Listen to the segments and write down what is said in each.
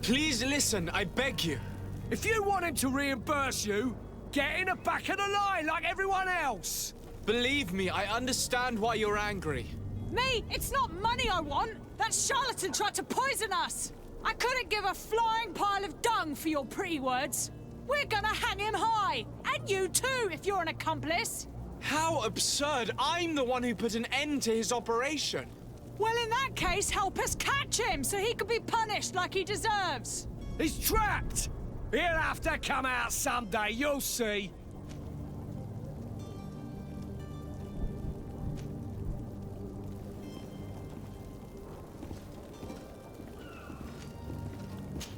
Please listen, I beg you. If you want him to reimburse you, get in the back of the line like everyone else. Believe me, I understand why you're angry. Me? It's not money I want! That charlatan tried to poison us! I couldn't give a flying pile of dung for your pretty words. We're gonna hang him high! And you too, if you're an accomplice! How absurd! I'm the one who put an end to his operation. Well, in that case, help us catch him so he can be punished like he deserves. He's trapped! He'll have to come out someday, you'll see.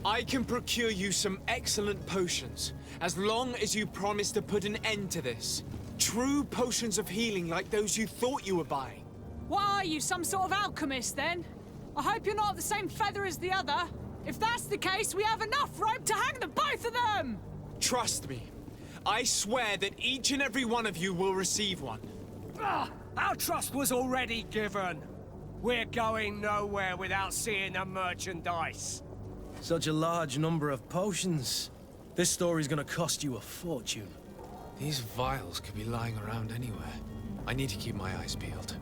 I can procure you some excellent potions, as long as you promise to put an end to this. True potions of healing like those you thought you were buying. What are you, some sort of alchemist, then? I hope you're not the same feather as the other. If that's the case, we have enough rope to hang the both of them! Trust me. I swear that each and every one of you will receive one. Our trust was already given. We're going nowhere without seeing the merchandise. Such a large number of potions. This story's gonna cost you a fortune. These vials could be lying around anywhere. I need to keep my eyes peeled.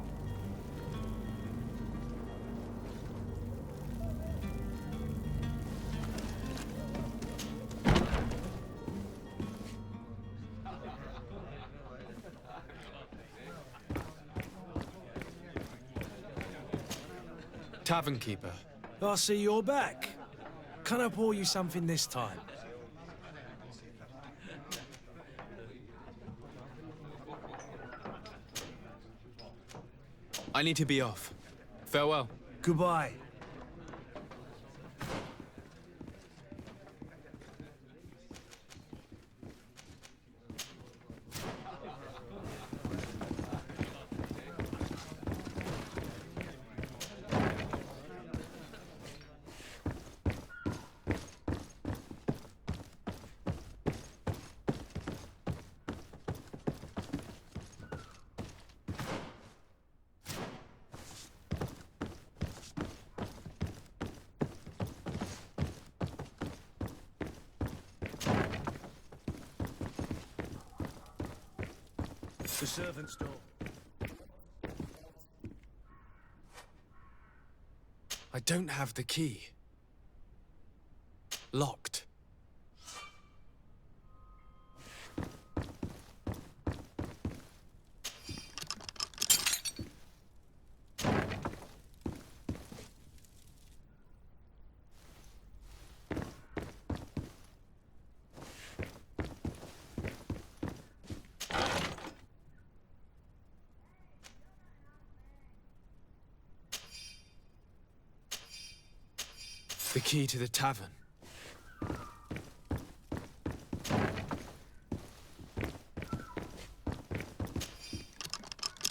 Tavern keeper. I see you're back. Can I pour you something this time? I need to be off. Farewell. Goodbye. The servant's door. I don't have the key. Locked. The key to the tavern.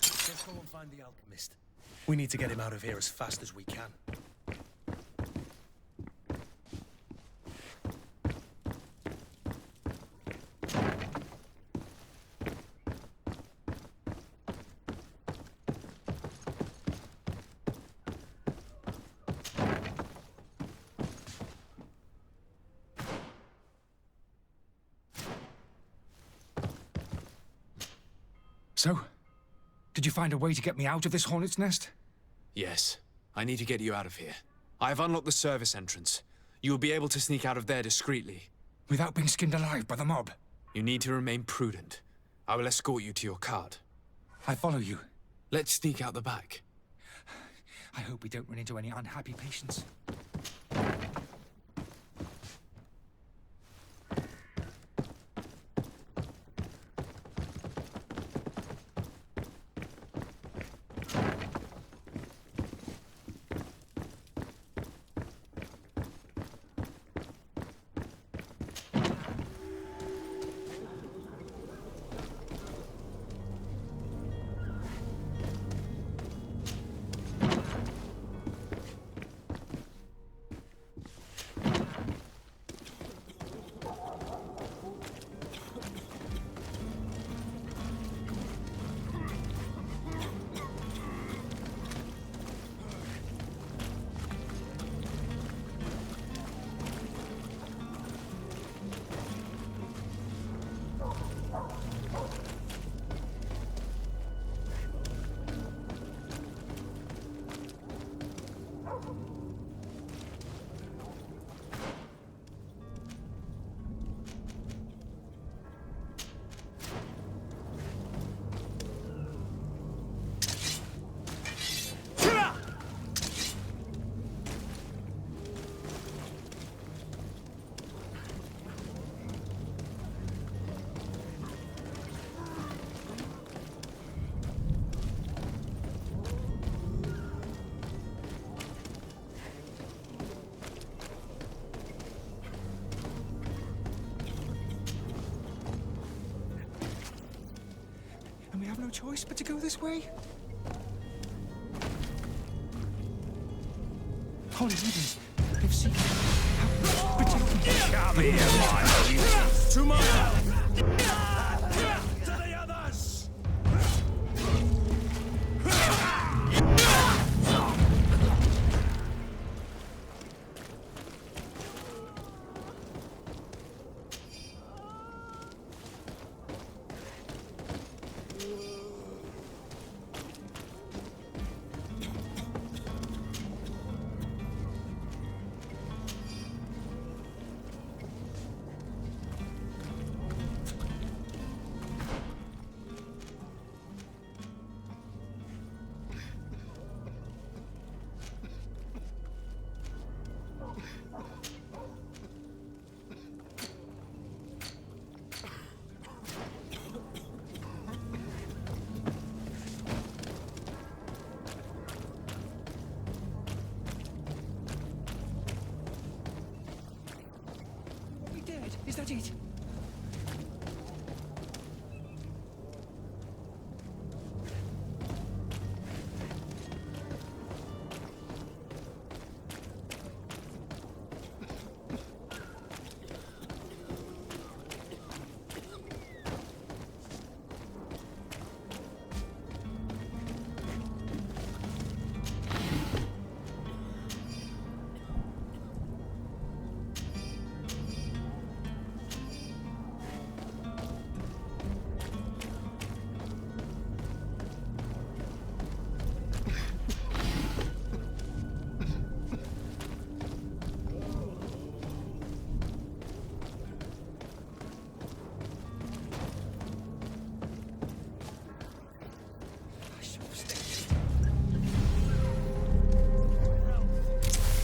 Let's go and find the alchemist. We need to get him out of here as fast as we can. So? Did you find a way to get me out of this hornet's nest? Yes. I need to get you out of here. I have unlocked the service entrance. You will be able to sneak out of there discreetly. Without being skinned alive by the mob? You need to remain prudent. I will escort you to your cart. I follow you. Let's sneak out the back. I hope we don't run into any unhappy patients. choice but to go this way? Holy Eden, they've seen me. Protect me. Come here, my To my To the others! We dead? Is that it?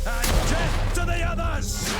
And death to the others!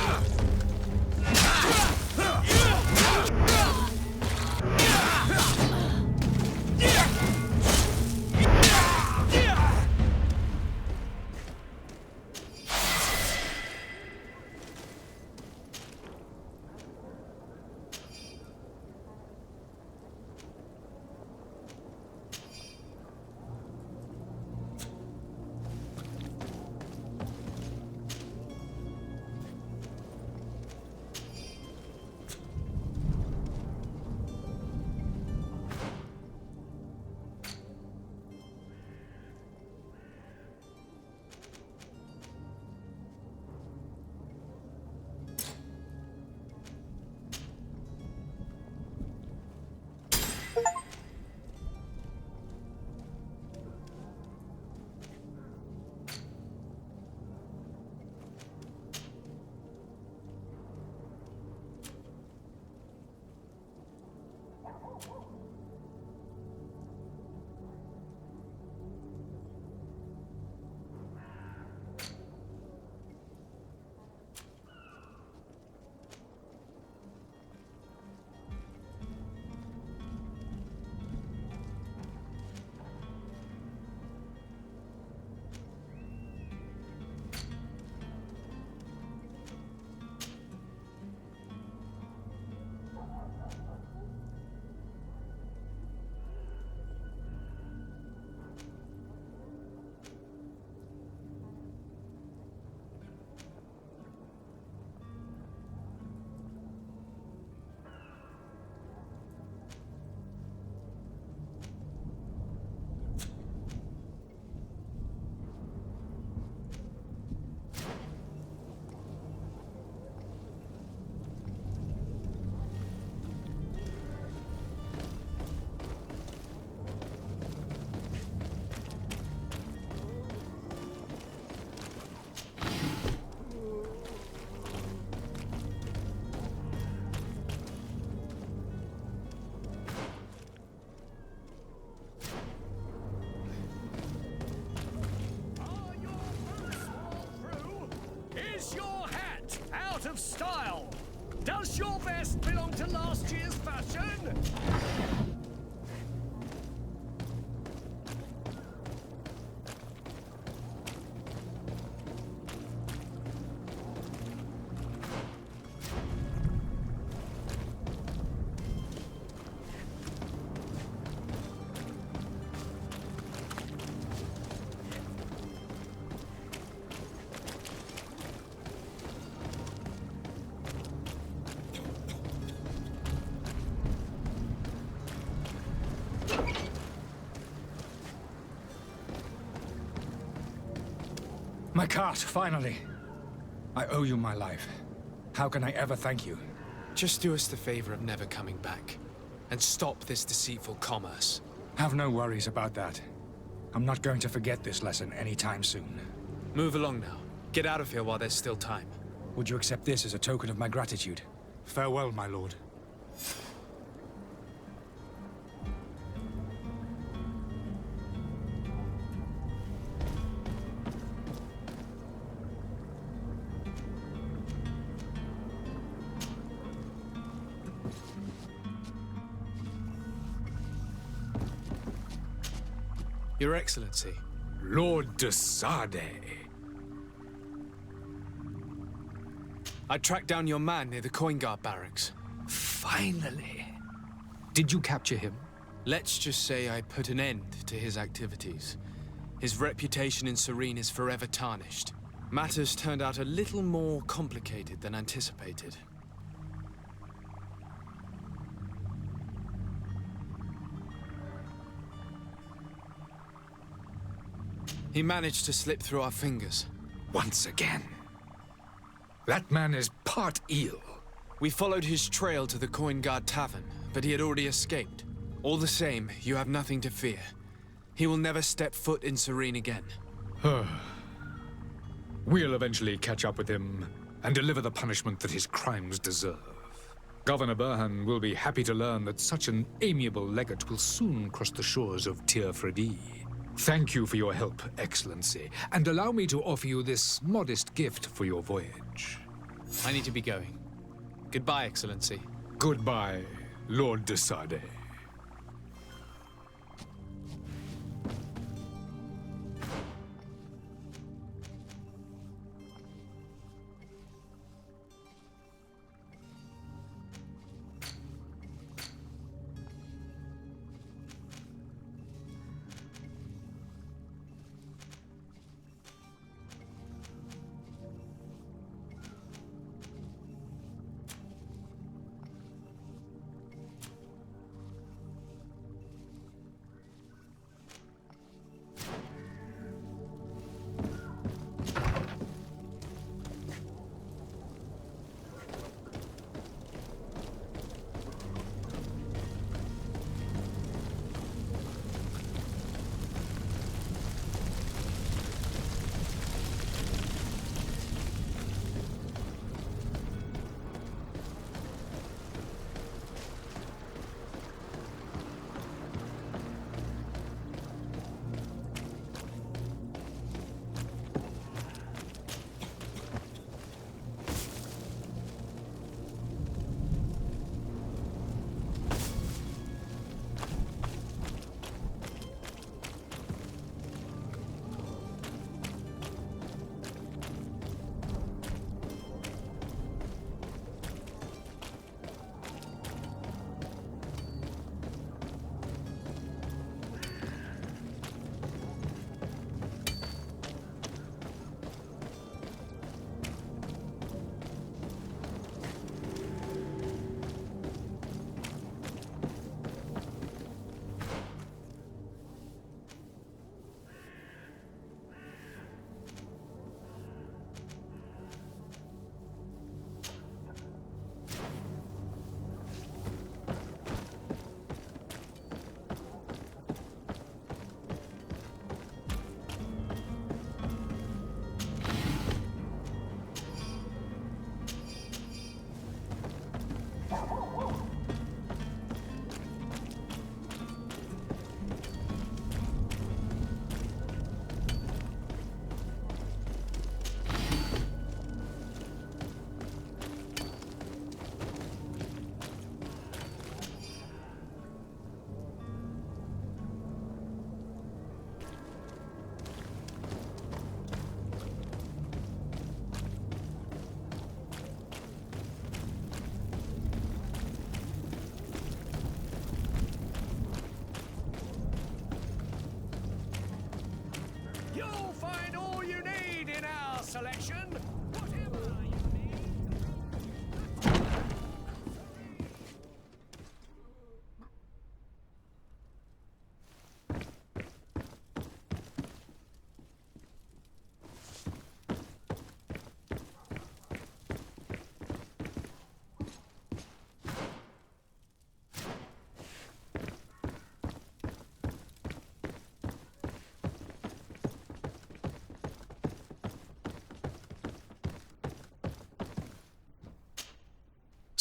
Of style. Does your vest belong to last year's fashion? My cart, finally. I owe you my life. How can I ever thank you? Just do us the favor of never coming back. And stop this deceitful commerce. Have no worries about that. I'm not going to forget this lesson anytime soon. Move along now. Get out of here while there's still time. Would you accept this as a token of my gratitude? Farewell, my lord. Your Excellency. Lord de Sade. I tracked down your man near the Coin Guard barracks. Finally. Did you capture him? Let's just say I put an end to his activities. His reputation in Serene is forever tarnished. Matters turned out a little more complicated than anticipated. He managed to slip through our fingers. Once again. That man is part eel. We followed his trail to the Coin Guard Tavern, but he had already escaped. All the same, you have nothing to fear. He will never step foot in Serene again. We'll eventually catch up with him and deliver the punishment that his crimes deserve. Governor Burhan will be happy to learn that such an amiable legate will soon cross the shores of Tir-Fredi. Thank you for your help, Excellency, and allow me to offer you this modest gift for your voyage. I need to be going. Goodbye, Excellency. Goodbye, Lord de Sade. You'll find all you need in our selection. Whatever you need.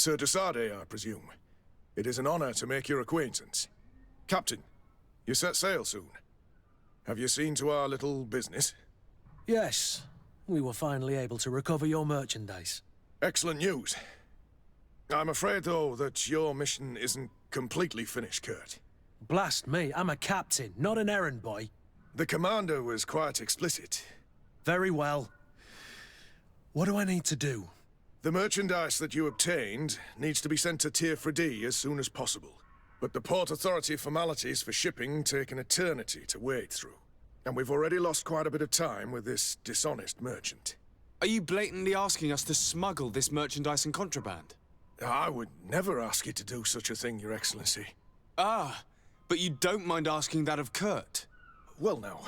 Sir Desade, I presume. It is an honor to make your acquaintance. Captain, you set sail soon. Have you seen to our little business? Yes, we were finally able to recover your merchandise. Excellent news. I'm afraid, though, that your mission isn't completely finished, Kurt. Blast me, I'm a captain, not an errand boy. The commander was quite explicit. Very well. What do I need to do? The merchandise that you obtained needs to be sent to Tier Fredy as soon as possible. But the Port Authority formalities for shipping take an eternity to wade through. And we've already lost quite a bit of time with this dishonest merchant. Are you blatantly asking us to smuggle this merchandise and contraband? I would never ask you to do such a thing, Your Excellency. Ah, but you don't mind asking that of Kurt? Well, now,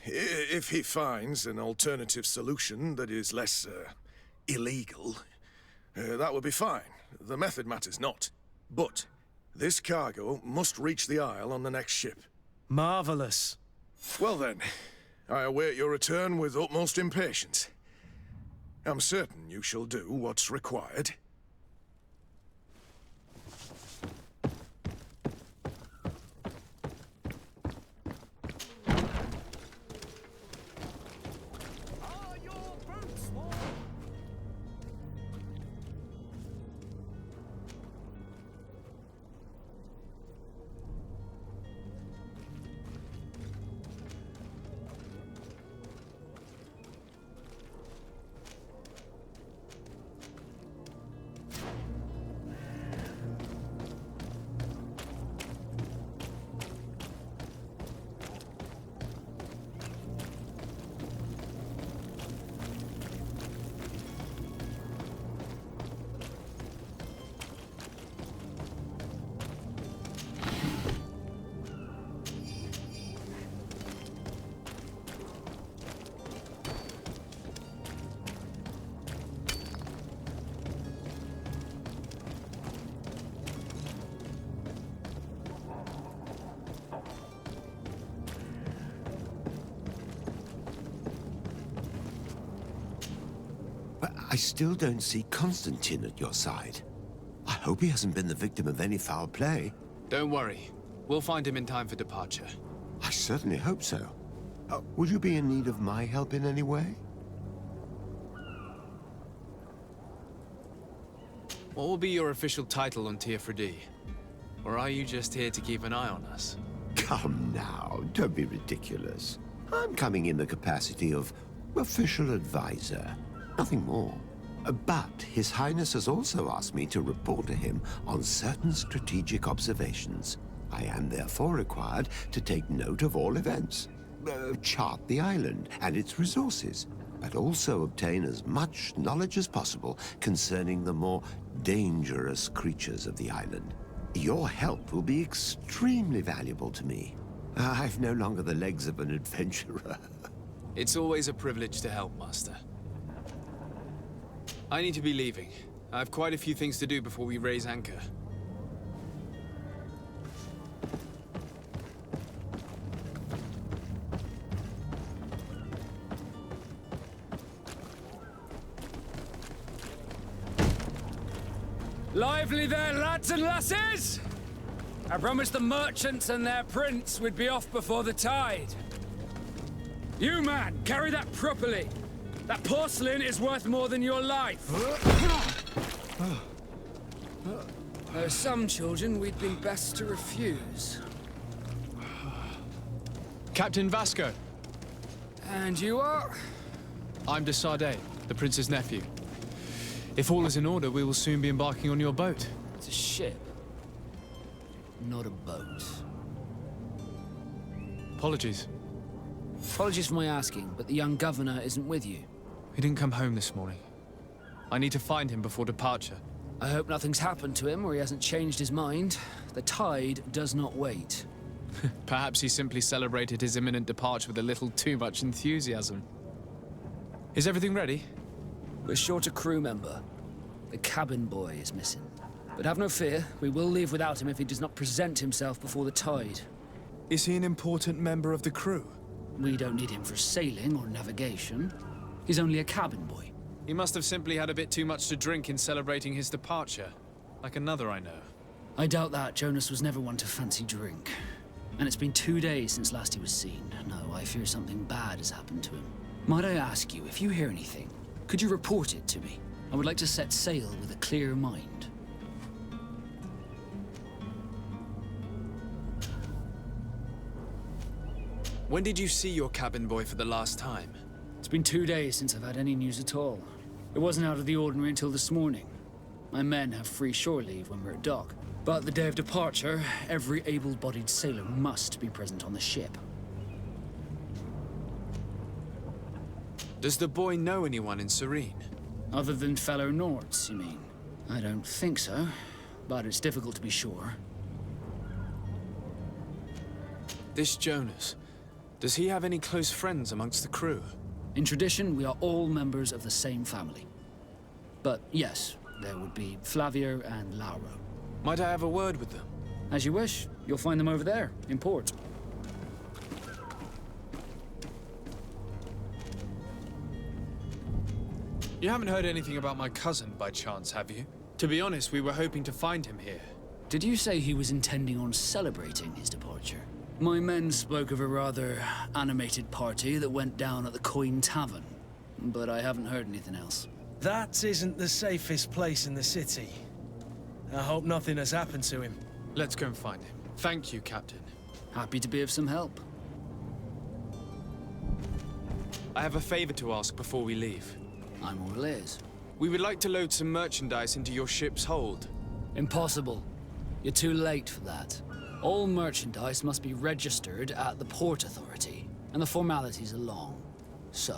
if he finds an alternative solution that is less, illegal, that would be fine. The method matters not. But this cargo must reach the Isle on the next ship. Marvelous. Well then, I await your return with utmost impatience. I'm certain you shall do what's required. But I still don't see Constantine at your side. I hope he hasn't been the victim of any foul play. Don't worry. We'll find him in time for departure. I certainly hope so. Would you be in need of my help in any way? What will be your official title on Tier Fredy? Or are you just here to keep an eye on us? Come now, don't be ridiculous. I'm coming in the capacity of official advisor, nothing more. But His Highness has also asked me to report to him on certain strategic observations. I am therefore required to take note of all events, chart the island and its resources, but also obtain as much knowledge as possible concerning the more dangerous creatures of the island. Your help will be extremely valuable to me. I've no longer the legs of an adventurer. It's always a privilege to help, Master. I need to be leaving. I have quite a few things to do before we raise anchor. Lively there, lads and lasses! I promised the merchants and their prince we'd be off before the tide. You, man, carry that properly. That porcelain is worth more than your life. There are some children we'd be best to refuse. Captain Vasco. And you are? I'm Desade, the prince's nephew. If all is in order, we will soon be embarking on your boat. It's a ship, not a boat. Apologies. Apologies for my asking, but the young governor isn't with you. He didn't come home this morning. I need to find him before departure. I hope nothing's happened to him or he hasn't changed his mind. The tide does not wait. Perhaps he simply celebrated his imminent departure with a little too much enthusiasm. Is everything ready? We're short a crew member. The cabin boy is missing. But have no fear, we will leave without him if he does not present himself before the tide. Is he an important member of the crew? We don't need him for sailing or navigation. He's only a cabin boy. He must have simply had a bit too much to drink in celebrating his departure. Like another I know. I doubt that. Jonas was never one to fancy drink. And it's been 2 days since last he was seen. No, I fear something bad has happened to him. Might I ask you, if you hear anything, could you report it to me? I would like to set sail with a clear mind. When did you see your cabin boy for the last time? It's been 2 days since I've had any news at all. It wasn't out of the ordinary until this morning. My men have free shore leave when we're at dock. But the day of departure, every able-bodied sailor must be present on the ship. Does the boy know anyone in Serene? Other than fellow Nords, you mean? I don't think so, but it's difficult to be sure. This Jonas, does he have any close friends amongst the crew? In tradition, we are all members of the same family. But yes, there would be Flavia and Lauro. Might I have a word with them? As you wish. You'll find them over there, in port. You haven't heard anything about my cousin by chance, have you? To be honest, we were hoping to find him here. Did you say he was intending on celebrating his departure? My men spoke of a rather animated party that went down at the Coin Tavern, but I haven't heard anything else. That isn't the safest place in the city. I hope nothing has happened to him. Let's go and find him. Thank you, Captain. Happy to be of some help. I have a favor to ask before we leave. I'm all ears. We would like to load some merchandise into your ship's hold. Impossible. You're too late for that. All merchandise must be registered at the Port Authority, and the formalities are long. So,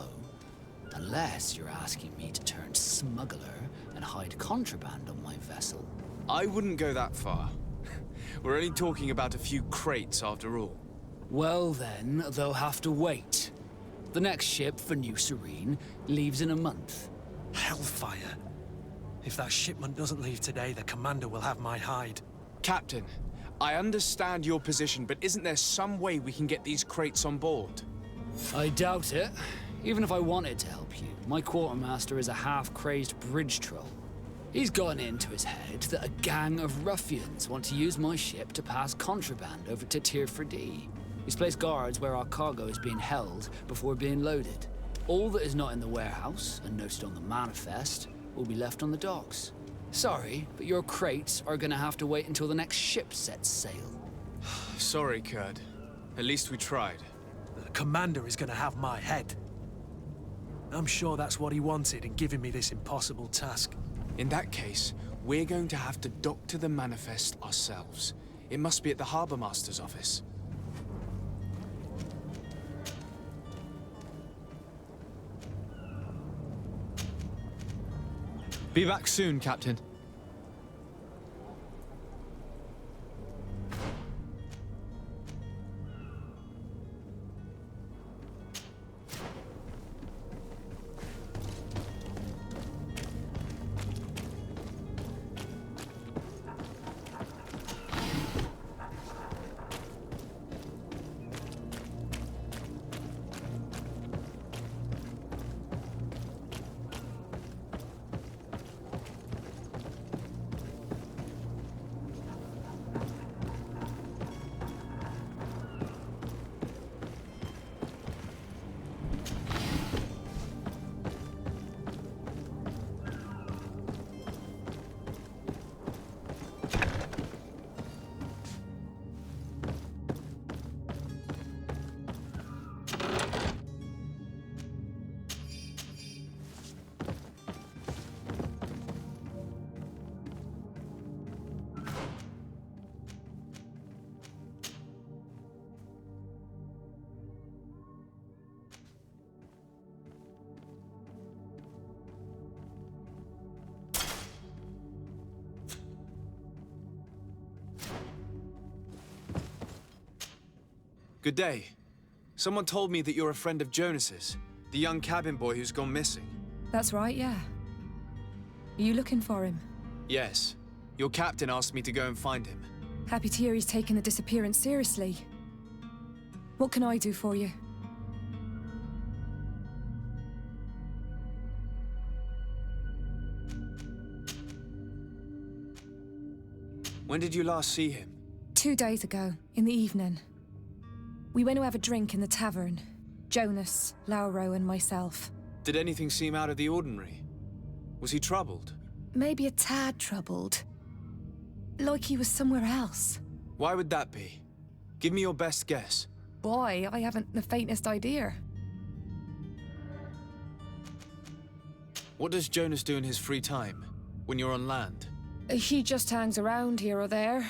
unless you're asking me to turn smuggler and hide contraband on my vessel. I wouldn't go that far. We're only talking about a few crates after all. Well then, they'll have to wait. The next ship for New Serene leaves in a month. Hellfire. If that shipment doesn't leave today, the commander will have my hide. Captain, I understand your position, but isn't there some way we can get these crates on board? I doubt it. Even if I wanted to help you, my quartermaster is a half-crazed bridge troll. He's gotten into his head that a gang of ruffians want to use my ship to pass contraband over to Tir Fredee. He's placed guards where our cargo is being held before being loaded. All that is not in the warehouse and noted on the manifest will be left on the docks. Sorry, but your crates are gonna have to wait until the next ship sets sail. Sorry, Kurd. At least we tried. The commander is gonna have my head. I'm sure that's what he wanted in giving me this impossible task. In that case, we're going to have to doctor the manifest ourselves. It must be at the Harbour Master's office. Be back soon, Captain. Good day. Someone told me that you're a friend of Jonas's, the young cabin boy who's gone missing. That's right, yeah. Are you looking for him? Yes. Your captain asked me to go and find him. Happy to hear he's taken the disappearance seriously. What can I do for you? When did you last see him? 2 days ago, in the evening. We went to have a drink in the tavern. Jonas, Lauro, and myself. Did anything seem out of the ordinary? Was he troubled? Maybe a tad troubled. Like he was somewhere else. Why would that be? Give me your best guess. Boy, I haven't the faintest idea. What does Jonas do in his free time, when you're on land? He just hangs around here or there.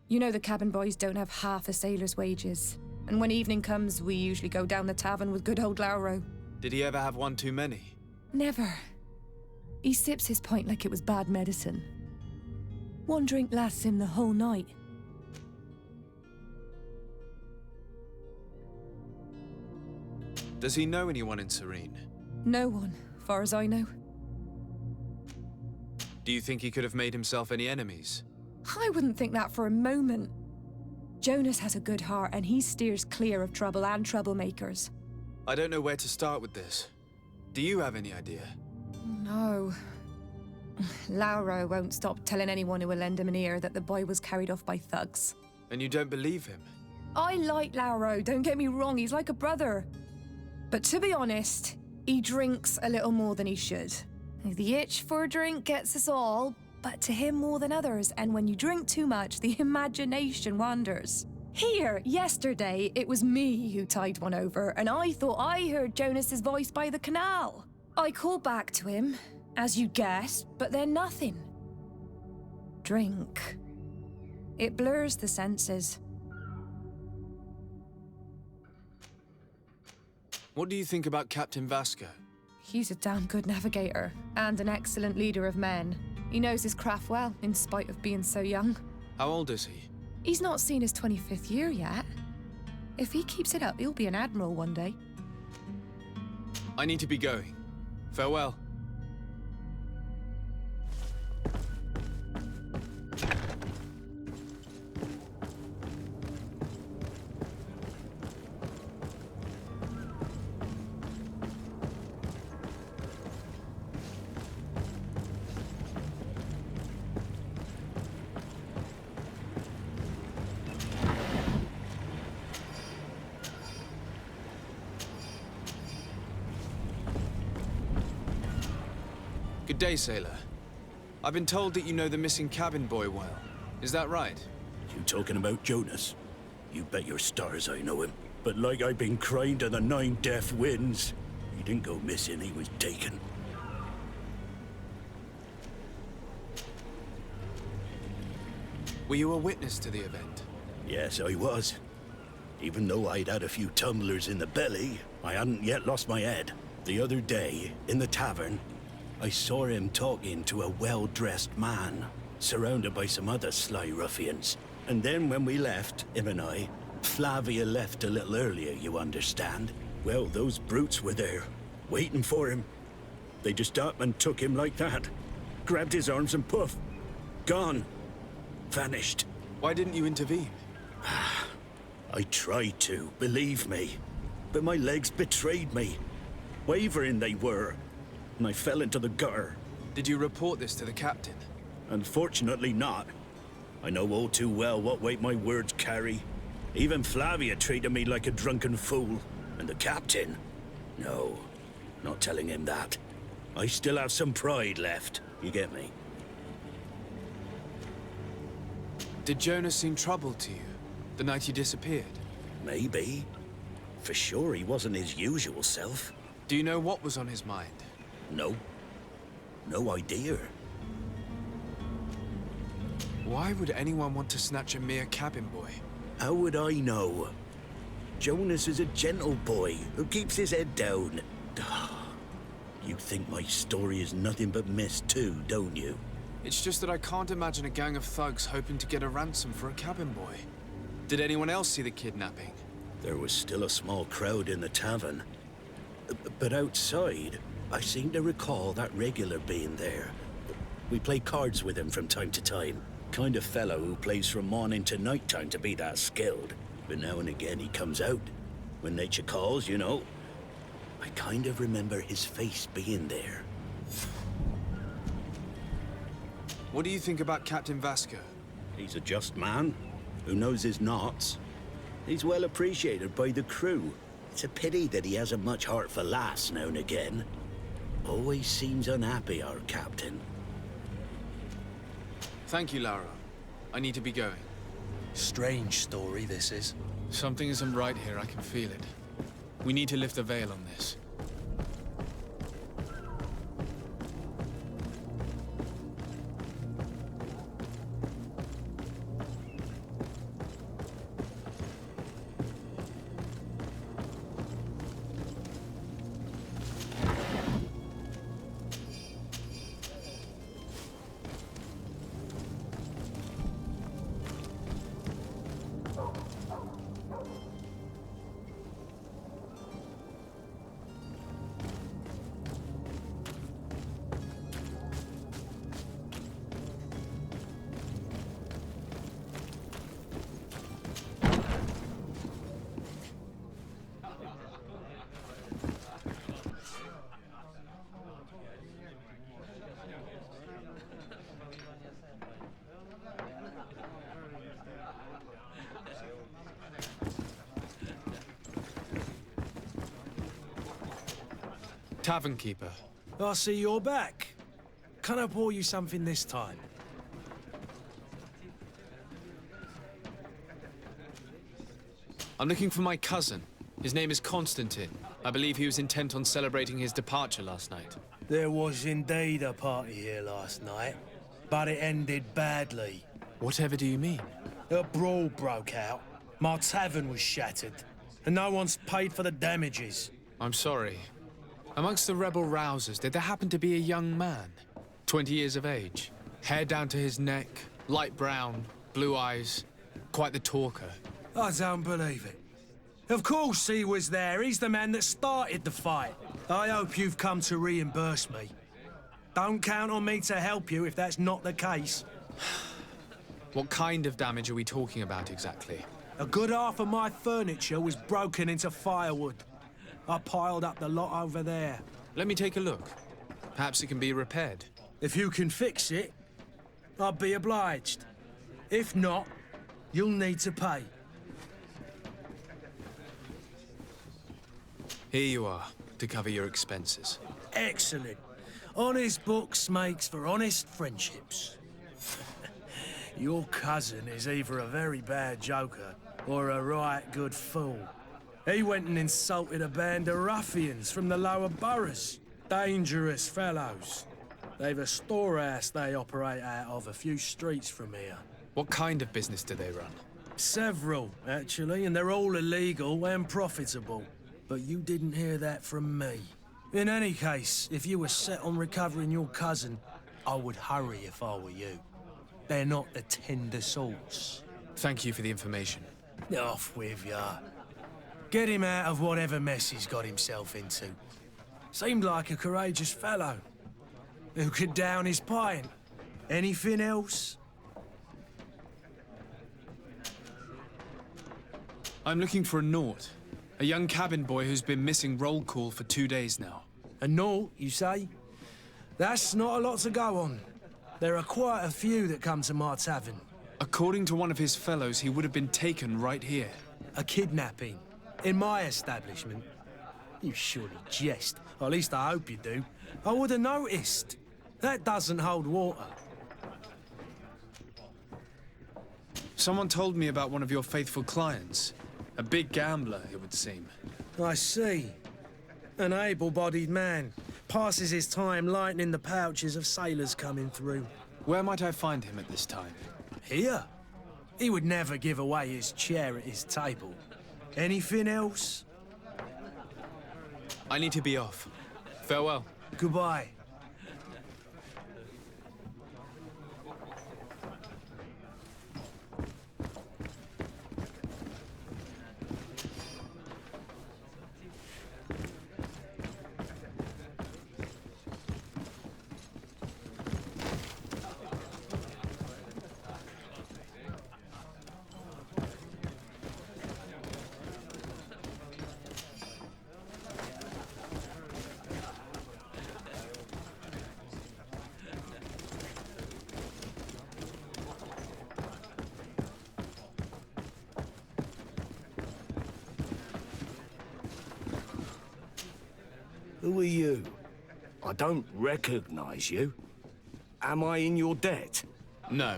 You know the cabin boys don't have half a sailor's wages. And when evening comes, we usually go down the tavern with good old Lauro. Did he ever have one too many? Never. He sips his pint like it was bad medicine. One drink lasts him the whole night. Does he know anyone in Serene? No one, far as I know. Do you think he could have made himself any enemies? I wouldn't think that for a moment. Jonas has a good heart and he steers clear of trouble and troublemakers. I don't know where to start with this. Do you have any idea? No. Lauro won't stop telling anyone who will lend him an ear that the boy was carried off by thugs. And you don't believe him? I like Lauro, don't get me wrong, he's like a brother. But to be honest, he drinks a little more than he should. The itch for a drink gets us all, but to him more than others, and when you drink too much, the imagination wanders. Here, yesterday, it was me who tied one over, and I thought I heard Jonas's voice by the canal. I called back to him, as you guessed, but then nothing. Drink. It blurs the senses. What do you think about Captain Vasco? He's a damn good navigator, and an excellent leader of men. He knows his craft well, in spite of being so young. How old is he? He's not seen his 25th year yet. If he keeps it up, he'll be an admiral one day. I need to be going. Farewell. Good day, sailor. I've been told that you know the missing cabin boy well. Is that right? You talking about Jonas? You bet your stars I know him. But like I've been crying to the 9 deaf winds, he didn't go missing, he was taken. Were you a witness to the event? Yes, I was. Even though I'd had a few tumblers in the belly, I hadn't yet lost my head. The other day, in the tavern, I saw him talking to a well-dressed man, surrounded by some other sly ruffians. And then when we left, him and I, Flavia left a little earlier, you understand. Well, those brutes were there, waiting for him. They just up and took him like that. Grabbed his arms and poof, gone. Vanished. Why didn't you intervene? I tried to, believe me. But my legs betrayed me. Wavering they were. And I fell into the gutter. Did you report this to the captain? Unfortunately not. I know all too well what weight my words carry. Even Flavia treated me like a drunken fool. And the captain? No, not telling him that. I still have some pride left, you get me? Did Jonas seem troubled to you, the night he disappeared? Maybe. For sure he wasn't his usual self. Do you know what was on his mind? No. No idea. Why would anyone want to snatch a mere cabin boy? How would I know? Jonas is a gentle boy who keeps his head down. You think my story is nothing but mist too, don't you? It's just that I can't imagine a gang of thugs hoping to get a ransom for a cabin boy. Did anyone else see the kidnapping? There was still a small crowd in the tavern. But outside, I seem to recall that regular being there. We play cards with him from time to time. Kind of fellow who plays from morning to night time to be that skilled. But now and again he comes out. When nature calls, you know. I kind of remember his face being there. What do you think about Captain Vasco? He's a just man, who knows his knots. He's well appreciated by the crew. It's a pity that he hasn't much heart for laughs now and again. Always seems unhappy, our captain. Thank you, Lara. I need to be going. Strange story, this is. Something isn't right here, I can feel it. We need to lift the veil on this. Tavern keeper. I see you're back. Can I pour you something this time? I'm looking for my cousin. His name is Constantine. I believe he was intent on celebrating his departure last night. There was indeed a party here last night, but it ended badly. Whatever do you mean? A brawl broke out. My tavern was shattered, and no one's paid for the damages. I'm sorry. Amongst the rebel rousers, did there happen to be a young man? 20 years of age. Hair down to his neck, light brown, blue eyes. Quite the talker. I don't believe it. Of course he was there. He's the man that started the fight. I hope you've come to reimburse me. Don't count on me to help you if that's not the case. What kind of damage are we talking about exactly? A good half of my furniture was broken into firewood. I piled up the lot over there. Let me take a look. Perhaps it can be repaired. If you can fix it, I'll be obliged. If not, you'll need to pay. Here you are, to cover your expenses. Excellent. Honest books makes for honest friendships. Your cousin is either a very bad joker or a right good fool. He went and insulted a band of ruffians from the lower boroughs. Dangerous fellows. They've a storehouse they operate out of a few streets from here. What kind of business do they run? Several, actually, and they're all illegal and profitable. But you didn't hear that from me. In any case, if you were set on recovering your cousin, I would hurry if I were you. They're not the tender sorts. Thank you for the information. Off with ya. Get him out of whatever mess he's got himself into. Seemed like a courageous fellow. Who could down his pint. Anything else? I'm looking for a Naut. A young cabin boy who's been missing roll call for 2 days now. A Naut, you say? That's not a lot to go on. There are quite a few that come to my tavern. According to one of his fellows, he would have been taken right here. A kidnapping? In my establishment? You surely jest. Or at least I hope you do. I would have noticed. That doesn't hold water. Someone told me about one of your faithful clients. A big gambler, it would seem. I see. An able-bodied man. Passes his time lightening the pouches of sailors coming through. Where might I find him at this time? Here? He would never give away his chair at his table. Anything else? I need to be off. Farewell. Goodbye. Who are you? I don't recognize you. Am I in your debt? No.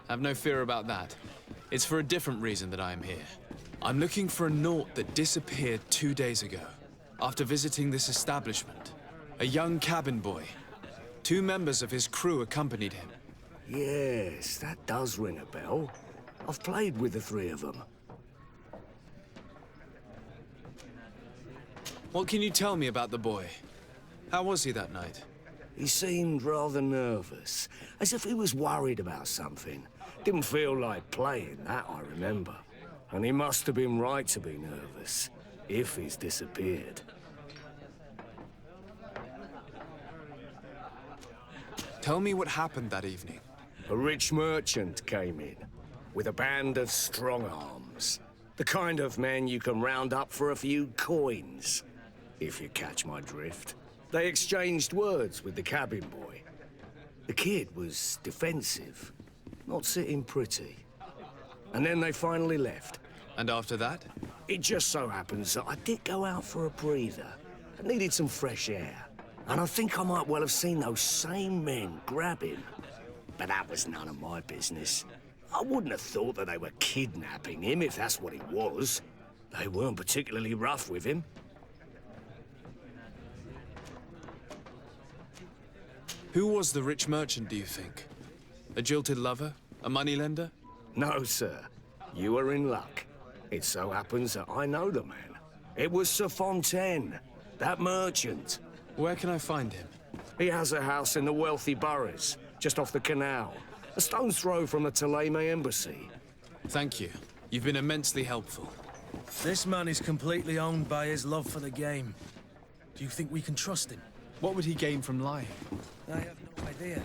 Have no fear about that. It's for a different reason that I am here. I'm looking for a Naut that disappeared 2 days ago, after visiting this establishment. A young cabin boy. 2 members of his crew accompanied him. Yes, that does ring a bell. I've played with the 3 of them. What can you tell me about the boy? How was he that night? He seemed rather nervous, as if he was worried about something. Didn't feel like playing, that I remember. And he must have been right to be nervous, if he's disappeared. Tell me what happened that evening. A rich merchant came in, with a band of strong-arms. The kind of men you can round up for a few coins, if you catch my drift. They exchanged words with the cabin boy. The kid was defensive, not sitting pretty. And then they finally left. And after that? It just so happens that I did go out for a breather. I needed some fresh air. And I think I might well have seen those same men grab him. But that was none of my business. I wouldn't have thought that they were kidnapping him, if that's what it was. They weren't particularly rough with him. Who was the rich merchant, do you think? A jilted lover? A moneylender? No, sir. You are in luck. It so happens that I know the man. It was Sir Fontaine, that merchant. Where can I find him? He has a house in the wealthy boroughs, just off the canal. A stone's throw from the Thélème embassy. Thank you. You've been immensely helpful. This man is completely owned by his love for the game. Do you think we can trust him? What would he gain from lying? I have no idea.